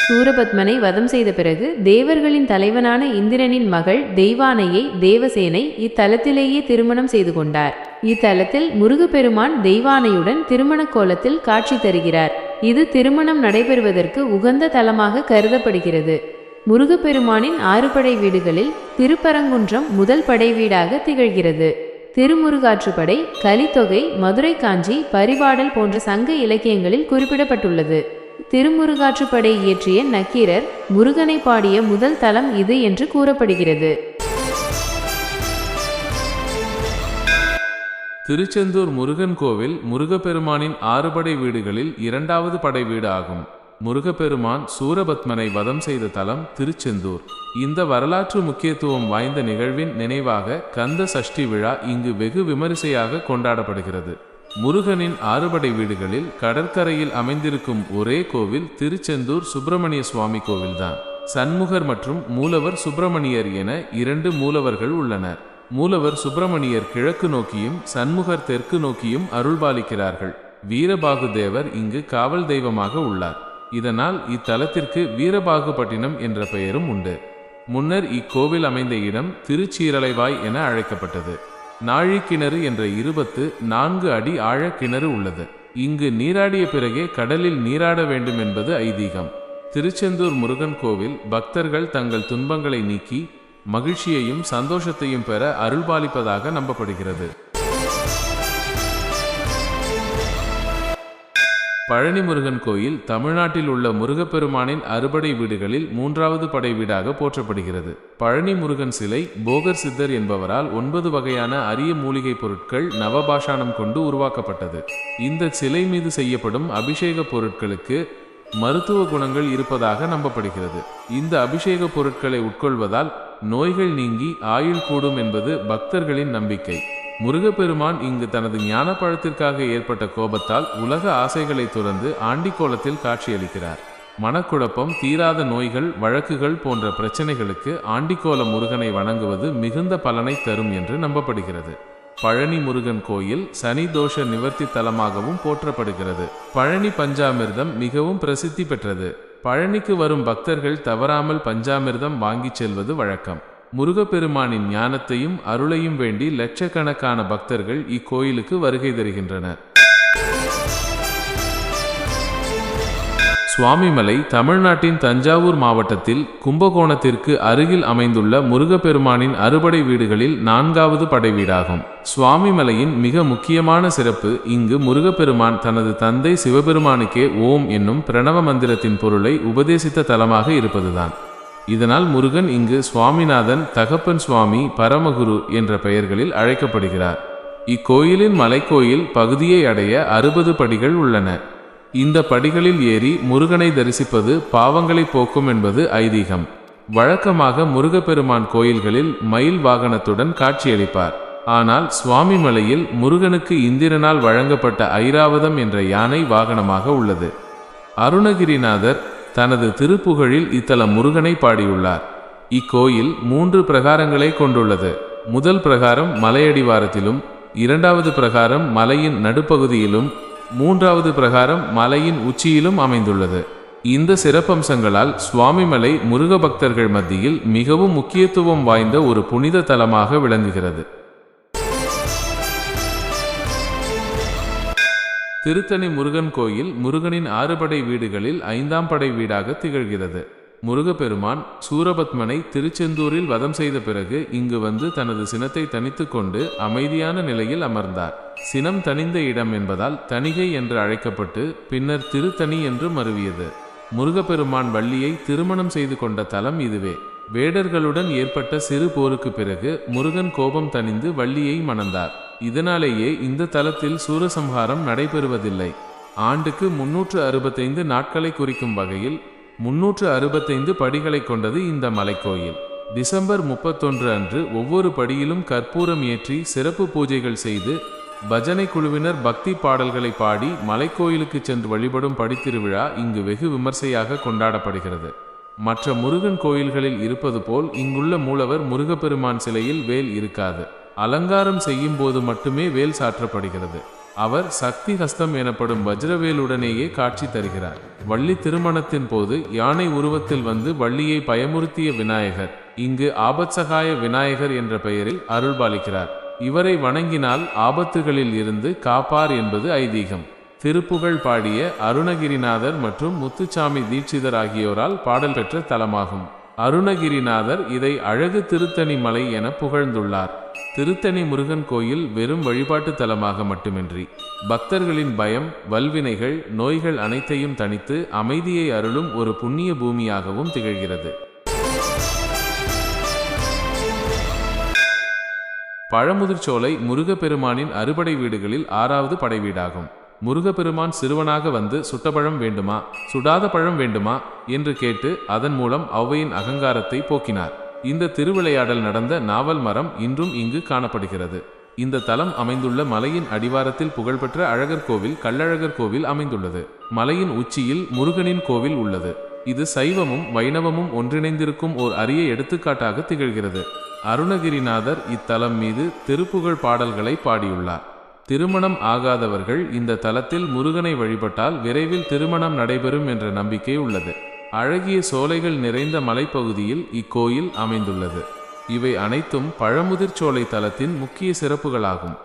சூரபத்மனை வதம் செய்த பிறகு தேவர்களின் தலைவனான இந்திரனின் மகள் தெய்வானையை தேவசேனை இத்தலத்திலேயே திருமணம் செய்து கொண்டார். இத்தலத்தில் முருகப்பெருமான் தெய்வானையுடன் திருமண கோலத்தில் காட்சி தருகிறார். இது திருமணம் நடைபெறுவதற்கு உகந்த தலமாக கருதப்படுகிறது. முருகப்பெருமானின் 6 படை வீடுகளில் திருப்பரங்குன்றம் முதல் படை வீடாக திகழ்கிறது. திருமுருகாற்றுப்படை, கலித்தொகை, மதுரை காஞ்சி, பரிபாடல் போன்ற சங்க இலக்கியங்களில் குறிப்பிடப்பட்டுள்ளது. திருமுருகாற்றுப்படை இயற்றிய நக்கீரர் முருகனை பாடிய முதல் தலம் இது என்று கூறப்படுகிறது. திருச்செந்தூர் முருகன் கோவில் முருகப்பெருமானின் 6 படை வீடுகளில் 2வது படை வீடு ஆகும். முருகப்பெருமான் சூரபத்மனை வதம் செய்த தலம் திருச்செந்தூர். இந்த வரலாற்று முக்கியத்துவம் வாய்ந்த நிகழ்வின் நினைவாக கந்த சஷ்டி விழா இங்கு வெகு விமரிசையாக கொண்டாடப்படுகிறது. முருகனின் 6 படை வீடுகளில் கடற்கரையில் அமைந்திருக்கும் ஒரே கோவில் திருச்செந்தூர் சுப்பிரமணிய சுவாமி கோவில்தான். சண்முகர் மற்றும் மூலவர் சுப்பிரமணியர் என 2 மூலவர்கள் உள்ளனர். மூலவர் சுப்பிரமணியர் கிழக்கு நோக்கியும் சண்முகர் தெற்கு நோக்கியும் அருள்பாலிக்கிறார்கள். வீரபாகு தேவர் இங்கு காவல் தெய்வமாக உள்ளார். இதனால் இத்தலத்திற்கு வீரபாகுபட்டினம் என்ற பெயரும் உண்டு. முன்னர் இக்கோவில் அமைந்த இடம் திருச்சீரலைவாய் என அழைக்கப்பட்டது. நாழிக்கிணறு என்ற 24 அடி ஆழ கிணறு உள்ளது. இங்கு நீராடிய பிறகே கடலில் நீராட வேண்டும் என்பது ஐதீகம். திருச்செந்தூர் முருகன் கோவில் பக்தர்கள் தங்கள் துன்பங்களை நீக்கி மகிழ்ச்சியையும் சந்தோஷத்தையும் பெற அருள்பாலிப்பதாக நம்பப்படுகிறது. பழனி முருகன் கோயில் தமிழ்நாட்டில் உள்ள முருகப்பெருமானின் 6 படை வீடுகளில் 3வது படை வீடாக போற்றப்படுகிறது. பழனி முருகன் சிலை போகர் சித்தர் என்பவரால் 9 வகையான அரிய மூலிகை பொருட்கள் நவபாஷானம் கொண்டு உருவாக்கப்பட்டது. இந்த சிலை மீது செய்யப்படும் அபிஷேக பொருட்களுக்கு மருத்துவ குணங்கள் இருப்பதாக நம்பப்படுகிறது. இந்த அபிஷேக பொருட்களை உட்கொள்வதால் நோய்கள் நீங்கி ஆயுள் கூடும் என்பது பக்தர்களின் நம்பிக்கை. முருகப்பெருமான் இங்கு தனது ஞான பழத்திற்காக ஏற்பட்ட கோபத்தால் உலக ஆசைகளை துறந்து ஆண்டிக்கோலத்தில் காட்சியளிக்கிறார். மனக்குழப்பம், தீராத நோய்கள், வழக்குகள் போன்ற பிரச்சனைகளுக்கு ஆண்டிக்கோல முருகனை வணங்குவது மிகுந்த பலனை தரும் என்று நம்பப்படுகிறது. பழனி முருகன் கோயில் சனி தோஷ நிவர்த்தி தலமாகவும் போற்றப்படுகிறது. பழனி பஞ்சாமிர்தம் மிகவும் பிரசித்தி பெற்றது. பழனிக்கு வரும் பக்தர்கள் தவறாமல் பஞ்சாமிர்தம் வாங்கிச் செல்வது வழக்கம். முருகப்பெருமானின் ஞானத்தையும் அருளையும் வேண்டி லட்சக்கணக்கான பக்தர்கள் இக்கோயிலுக்கு வருகை தருகின்றனர். சுவாமிமலை தமிழ்நாட்டின் தஞ்சாவூர் மாவட்டத்தில் கும்பகோணத்திற்கு அருகில் அமைந்துள்ள முருகப்பெருமானின் 6 படை வீடுகளில் 4வது படை வீடாகும். சுவாமிமலையின் மிக முக்கியமான சிறப்பு இங்கு முருகப்பெருமான் தனது தந்தை சிவபெருமானுக்கே ஓம் என்னும் பிரணவ மந்திரத்தின் பொருளை உபதேசித்த தலமாக இருப்பதுதான். இதனால் முருகன் இங்கு சுவாமிநாதன், தகப்பன் சுவாமி, பரமகுரு என்ற பெயர்களில் அழைக்கப்படுகிறார். இக்கோயிலின் மலைக்கோயில் பகுதியை அடைய 60 படிகள் உள்ளன. இந்த படிகளில் ஏறி முருகனை தரிசிப்பது பாவங்களை போக்கும் என்பது ஐதீகம். வழக்கமாக முருகப்பெருமான் கோயில்களில் மயில் வாகனத்துடன் காட்சியளிப்பார். ஆனால் சுவாமிமலையில் முருகனுக்கு இந்திரனால் வழங்கப்பட்ட ஐராவதம் என்ற யானை வாகனமாக உள்ளது. அருணகிரிநாதர் தனது திருப்புகழில் இத்தல முருகனை பாடியுள்ளார். இக்கோயில் 3 பிரகாரங்களை கொண்டுள்ளது. முதல் பிரகாரம் மலையடிவாரத்திலும், 2வது பிரகாரம் மலையின் நடுப்பகுதியிலும், 3வது பிரகாரம் மலையின் உச்சியிலும் அமைந்துள்ளது. இந்த சிறப்பம்சங்களால் சுவாமிமலை முருக பக்தர்கள் மத்தியில் மிகவும் முக்கியத்துவம் வாய்ந்த ஒரு புனித தலமாக விளங்குகிறது. திருத்தணி முருகன் கோயில் முருகனின் 6 படை வீடுகளில் 5ஆம் படை வீடாக திகழ்கிறது. முருகப்பெருமான் சூரபத்மனை திருச்செந்தூரில் வதம் செய்த பிறகு இங்கு வந்து தனது சினத்தை தனித்து கொண்டு அமைதியான நிலையில் அமர்ந்தார். சினம் தணிந்த இடம் என்பதால் தணிகை என்று அழைக்கப்பட்டு பின்னர் திருத்தணி என்று மருவியது. முருகப்பெருமான் வள்ளியை திருமணம் செய்து கொண்ட தலம் இதுவே. வேடர்களுடன் ஏற்பட்ட சிறு போருக்கு பிறகு முருகன் கோபம் தணிந்து வள்ளியை மணந்தார். இதனாலேயே இந்த தலத்தில் சூரசம்ஹாரம் நடைபெறுவதில்லை. ஆண்டுக்கு 365 நாட்களை குறிக்கும் வகையில் 365 படிகளை கொண்டது இந்த மலைக்கோயில். டிசம்பர் 31 அன்று ஒவ்வொரு படியிலும் கற்பூரம் ஏற்றி சிறப்பு பூஜைகள் செய்து பஜனை குழுவினர் பக்தி பாடல்களை பாடி மலைக்கோயிலுக்கு சென்று வழிபடும் படித்திருவிழா இங்கு வெகு விமர்சையாக கொண்டாடப்படுகிறது. மற்ற முருகன் கோயில்களில் இருப்பது போல் இங்குள்ள மூலவர் முருகப்பெருமான் சிலையில் வேல் இருக்காது. அலங்காரம் செய்யும் போது மட்டுமே வேல் சாற்றப்படுகிறது. அவர் சக்தி ஹஸ்தம் எனப்படும் வஜ்ரவேலுடனேயே காட்சி தருகிறார். வள்ளி திருமணத்தின் போது யானை உருவத்தில் வந்து வள்ளியை பயமுறுத்திய விநாயகர் இங்கு ஆபத்சகாய விநாயகர் என்ற பெயரில் அருள்பாலிக்கிறார். இவரை வணங்கினால் ஆபத்துகளில் இருந்து காப்பார் என்பது ஐதீகம். திருப்புகழ் பாடிய அருணகிரிநாதர் மற்றும் முத்துசாமி தீட்சிதர் ஆகியோரால் பாடல் பெற்ற தலமாகும். அருணகிரிநாதர் இதை அழகு திருத்தணி மலை என புகழ்ந்துள்ளார். திருத்தணி முருகன் கோயில் வெறும் வழிபாட்டு தலமாக மட்டுமின்றி பக்தர்களின் பயம், வல்வினைகள், நோய்கள் அனைத்தையும் தணித்து அமைதியை அருளும் ஒரு புண்ணிய பூமியாகவும் திகழ்கிறது. பழமுதிர்ச்சோலை முருகப்பெருமானின் அறுபடை வீடுகளில் 6வது படைவீடாகும். முருகப்பெருமான் சிறுவனாக வந்து சுட்டபழம் வேண்டுமா, சுடாத பழம் வேண்டுமா என்று கேட்டு அதன் மூலம் ஔவையின் அகங்காரத்தை போக்கினார். இந்த திருவிளையாடல் நடந்த நாவல் மரம் இன்றும் இங்கு காணப்படுகிறது. இந்த தலம் அமைந்துள்ள மலையின் அடிவாரத்தில் புகழ்பெற்ற அழகர் கோவில் கள்ளழகர் கோவில் அமைந்துள்ளது. மலையின் உச்சியில் முருகனின் கோவில் உள்ளது. இது சைவமும் வைணவமும் ஒன்றிணைந்திருக்கும் ஓர் அரிய எடுத்துக்காட்டாக திகழ்கிறது. அருணகிரிநாதர் இத்தலம் மீது திருப்புகழ் பாடல்களை பாடியுள்ளார். திருமணம் ஆகாதவர்கள் இந்த தலத்தில் முருகனை வழிபட்டால் விரைவில் திருமணம் நடைபெறும் என்ற நம்பிக்கை உள்ளது. அழகிய சோலைகள் நிறைந்த மலைப்பகுதியில் இக்கோயில் அமைந்துள்ளது. இவை அனைத்தும் பழமுதிர்ச்சோலை தலத்தின் முக்கிய சிறப்புகளாகும்.